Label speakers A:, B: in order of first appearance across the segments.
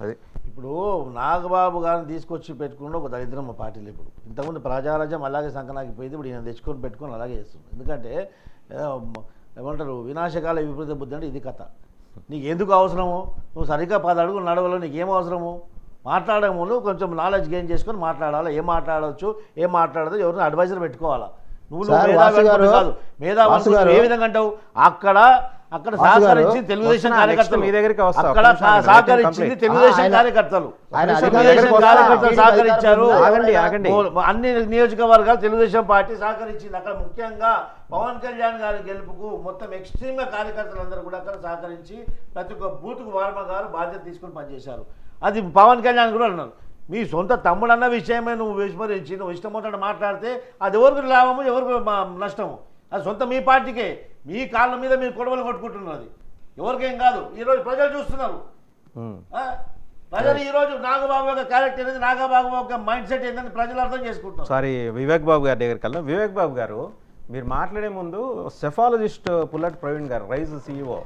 A: అది
B: ఇప్పుడు నాగబాబు గారిని తీసుకొచ్చి పెట్టుకున్న ఒక దరిద్రం మా పార్టీలో. ఇప్పుడు ఇంతకుముందు ప్రజారాజ్యం అలాగే సంకనాగిపోయింది, ఇప్పుడు ఈయన తెచ్చుకొని పెట్టుకొని అలాగే చేస్తుంది. ఎందుకంటే ఏమంటారు, వినాశకాల విపరీత బుద్ధి అంటే ఇది కథ. నీకు ఎందుకు అవసరము? నువ్వు సరిగ్గా 10 అడుగులు నడవలో నీకు ఏం అవసరము? మాట్లాడే ముందు కొంచెం నాలెడ్జ్ గెయిన్ చేసుకొని మాట్లాడాలి. ఏం మాట్లాడవచ్చు, ఏం మాట్లాడదు, ఎవరిని అడ్వైజర్ పెట్టుకోవాలా. నువ్వు మేధావి కాదు. మేధావి ఏ విధంగా అంటావు? అక్కడ సహకరించి తెలుగుదేశం కార్యకర్తలు,
A: మీ దగ్గరికి
B: అక్కడ సహకరించింది తెలుగుదేశం కార్యకర్తలు, సహకరించారు. అన్ని నియోజకవర్గాలు తెలుగుదేశం పార్టీ సహకరించింది. అక్కడ ముఖ్యంగా పవన్ కళ్యాణ్ గారి గెలుపుకు మొత్తం ఎక్స్ట్రీమ్ గా కార్యకర్తలందరూ కూడా అక్కడ సహకరించి ప్రతి ఒక్క బూత్కు వర్మ గారు బాధ్యత తీసుకొని పనిచేశారు. అది పవన్ కళ్యాణ్ కూడా అన్నారు. మీ సొంత తమ్ముడన్న విషయమే నువ్వు విస్మరించి నువ్వు ఇష్టం ఉన్నట్టు మాట్లాడితే అది ఎవరికి లాభము, ఎవరికి నష్టము? అది సొంత మీ పార్టీకే, మీ కాళ్ళ మీద మీరు కొడవలు కొట్టుకుంటున్నది, ఎవరికేం కాదు. ఈరోజు ప్రజలు చూస్తున్నారు. ప్రజలు ఈరోజు నాగబాబు యొక్క క్యారెక్టర్ అనేది, నాగబాబు యొక్క మైండ్ సెట్ ఏంటని ప్రజలు అర్థం చేసుకుంటున్నారు.
A: సారీ, వివేక్ బాబు గారి దగ్గరికి వెళ్దాం. వివేక్ బాబు గారు, మీరు మాట్లాడే ముందు సెఫాలజిస్ట్ పుల్లటి ప్రవీణ్ గారు, రైజ్ CEO,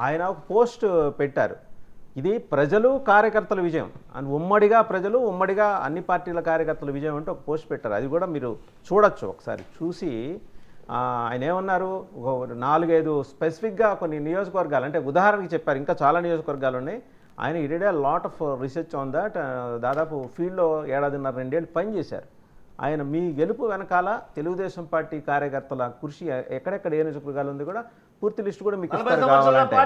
A: ఆయన ఒక పోస్ట్ పెట్టారు. ఇది ప్రజలు కార్యకర్తల విజయం అని, ఉమ్మడిగా ప్రజలు, ఉమ్మడిగా అన్ని పార్టీల కార్యకర్తల విజయం అంటే ఒక పోస్ట్ పెట్టారు. అది కూడా మీరు చూడొచ్చు. ఒకసారి చూసి ఆయన ఏమన్నారు, 4-5 స్పెసిఫిక్గా కొన్ని నియోజకవర్గాలు అంటే ఉదాహరణకి చెప్పారు. ఇంకా చాలా నియోజకవర్గాలు ఉన్నాయి. ఆయన he did a lot of research on that. దాదాపు ఫీల్డ్లో 1.5-2 ఏళ్ళు పనిచేశారు. ఆయన మీ గెలుపు వెనకాల తెలుగుదేశం పార్టీ కార్యకర్తల కృషి ఎక్కడెక్కడ ఏ నియోజకవర్గాలు ఉంది కూడా పూర్తి లిస్ట్ కూడా మీకు ఇస్తారు. కావాలంటే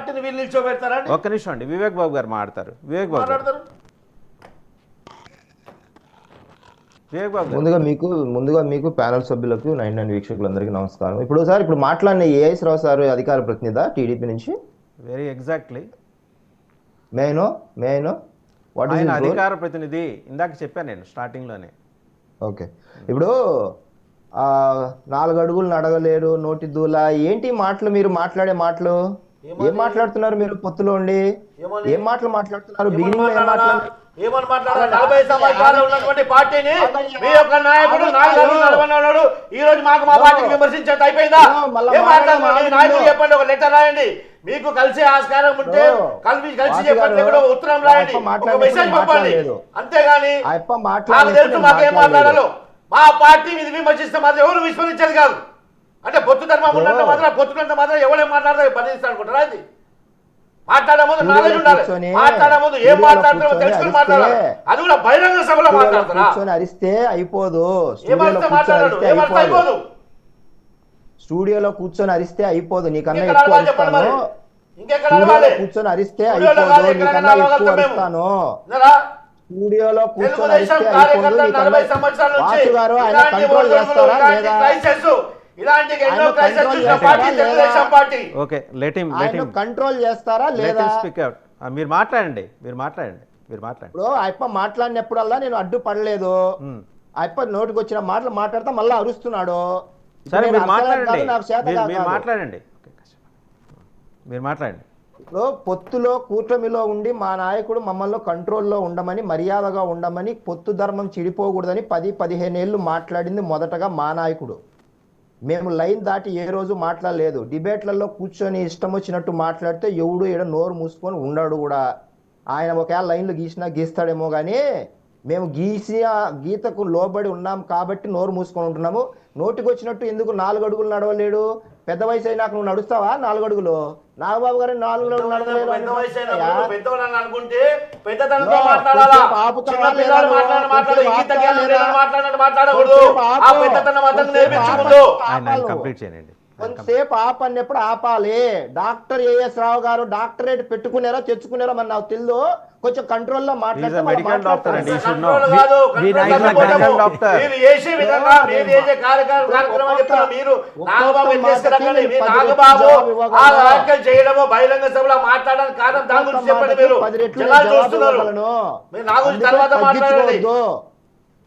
A: ఒక్క నిమిషం అండి, వివేక్ బాబు గారు మాట్లాడతారు. వివేక్ బాబు
C: ముందుగా మీకు ప్యానల్ సభ్యులకు 99 వీక్షకులందరికీ నమస్కారం. ఇప్పుడు మాట్లాడిన ఏఎస్ రావు సార్ అధికార ప్రతినిధి టీడీపీ నుంచి?
A: వెరీ ఎగ్జాక్ట్లీ
C: మేనో వాట్ ఇస్
A: అధికార ప్రతినిధి, ఇందాక చెప్పాను నేను స్టార్టింగ్లోనే.
C: ఓకే, ఇప్పుడు 4 అడుగులు నడగలేరు, నోటి దూల, ఏంటి మాటలు? మీరు మాట్లాడే మాటలు ఏం మాట్లాడుతున్నారు? మీరు పొత్తులో ఉండి ఏం మాటలు మాట్లాడుతున్నారు? బిగినింగ్ లో ఏం మాట్లాడుతున్నారు?
B: ఏమని మాట్లాడారు? 40 సంవత్సరాలు ఉన్నటువంటి పార్టీని మీ యొక్క నాయకుడు నాలుగు ఈ రోజు మా పార్టీని విమర్శించేది అయిపోయిందా? ఏం మాట్లాడుతున్నారు? నాయకుడు చెప్పండి, ఒక లెటర్ రాయండి. మీకు కలిసి ఆస్కారం ఉంటే కలిసి చెప్పండి, ఉత్తరం రాయండి, ఒక మెసేజ్ పంపండి. అంతేగాని నాకు తెలుసు మాకేం మాట్లాడాలో. మా పార్టీ ఇది విమర్శిస్తే మాత్రం ఎవరు విస్మరించేది కాదు. అంటే పొత్తు ధర్మం ఉన్నంత మాత్రం, పొత్తున్నంత మాత్రం ఎవరేం మాట్లాడతారు పరిధిస్తారు అనుకుంటారా? అది మాట్లాడే ముందు నాలెడ్జ్ ఉండాలి. మాట్లాడే ముందు ఏం మాట్లాడుతారో తెలుసుకుని మాట్లాడాలి. అది కూడా బహిరంగ సభలో మాట్లాడతారా?
C: అరిస్తే అయిపోదు,
B: అయిపోదు.
C: స్టూడియోలో కూర్చొని అరిస్తే అయిపోదు. నీకన్నా
B: ఇంకెక్కడ
C: కూర్చొని అరిస్తే అయిపోదు, నీకన్నా ఎక్కువ అరుస్తాను. స్టూడియోలో కూర్చొని అరిస్తే అయిపోదు. వాసు గారు ఆయన కంట్రోల్ చేస్తారా లేదా? కంట్రోల్ చేస్తారా లేదా?
A: మీరు మాట్లాడండి.
C: ఇప్పుడు అప్ప మాట్లాడినప్పుడల్లా నేను అడ్డుపడలేదు. అప్ప నోటికి వచ్చిన మాటలు మాట్లాడతా మళ్ళీ అరుస్తున్నాడు.
A: మీరు మాట్లాడండి.
C: ఇప్పుడు పొత్తులో కూటమిలో ఉండి మా నాయకుడు మమ్మల్ని కంట్రోల్లో ఉండమని, మర్యాదగా ఉండమని, పొత్తు ధర్మం చెడిపోకూడదని 10-15 ఏళ్ళు మాట్లాడింది మొదటగా మా నాయకుడు. మేము లైన్ దాటి ఏ రోజు మాట్లాడలేదు. డిబేట్లలో కూర్చొని ఇష్టం వచ్చినట్టు మాట్లాడితే ఎవడు ఈడ నోరు మూసుకొని ఉండడు కూడా. ఆయన ఒకవేళ లైన్లు గీస్తాడేమో కానీ మేము గీతకు లోబడి ఉన్నాం కాబట్టి నోరు మూసుకొని ఉంటున్నాము. నోటికి వచ్చినట్టు ఎందుకు 4 అడుగులు నడవలేడు? పెద్ద వయసు అయినాక నువ్వు నడుస్తావా 4 అడుగులు? నాగబాబు గారు 4 అడుగులు నడవలేడు కొంతసేపు ఆపన్నప్పుడు ఆపాలి. డాక్టర్ ఏఎస్ రావు గారు డాక్టరేట్ పెట్టుకున్నారో తెచ్చుకున్నారో మరి నాకు తెలియదు. కొంచెం కంట్రోల్లో మాట్లాడితే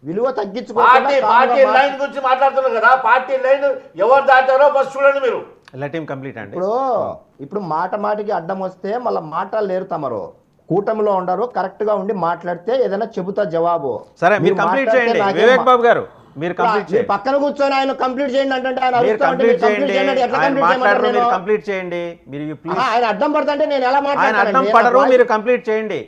C: విలువ తగ్గించుకోవాలి.
B: పార్టీ లైన్ గురించి మాట్లాడుతున్నారు కదా, పార్టీ లైన్ ఎవరు దాటారో ఫస్ట్ చూడండి మీరు.
C: ఇప్పుడు మాటికి అడ్డం వస్తే మళ్ళీ మాటలేరు. తమరు కూటమిలో ఉండరు, కరెక్ట్ గా ఉండి మాట్లాడితే ఏదైనా చెబుతా జవాబు.
A: సరే మీరు కంప్లీట్ చేయండి వివేక్ బాబు గారు. మీరు
C: పక్కన కూర్చొని ఆయన కంప్లీట్ చేయండి అంటే ఆయన అడ్డం పడుతుంటే నేను ఎలా మాట్లాడతాను?
A: మీరు కంప్లీట్ చేయండి.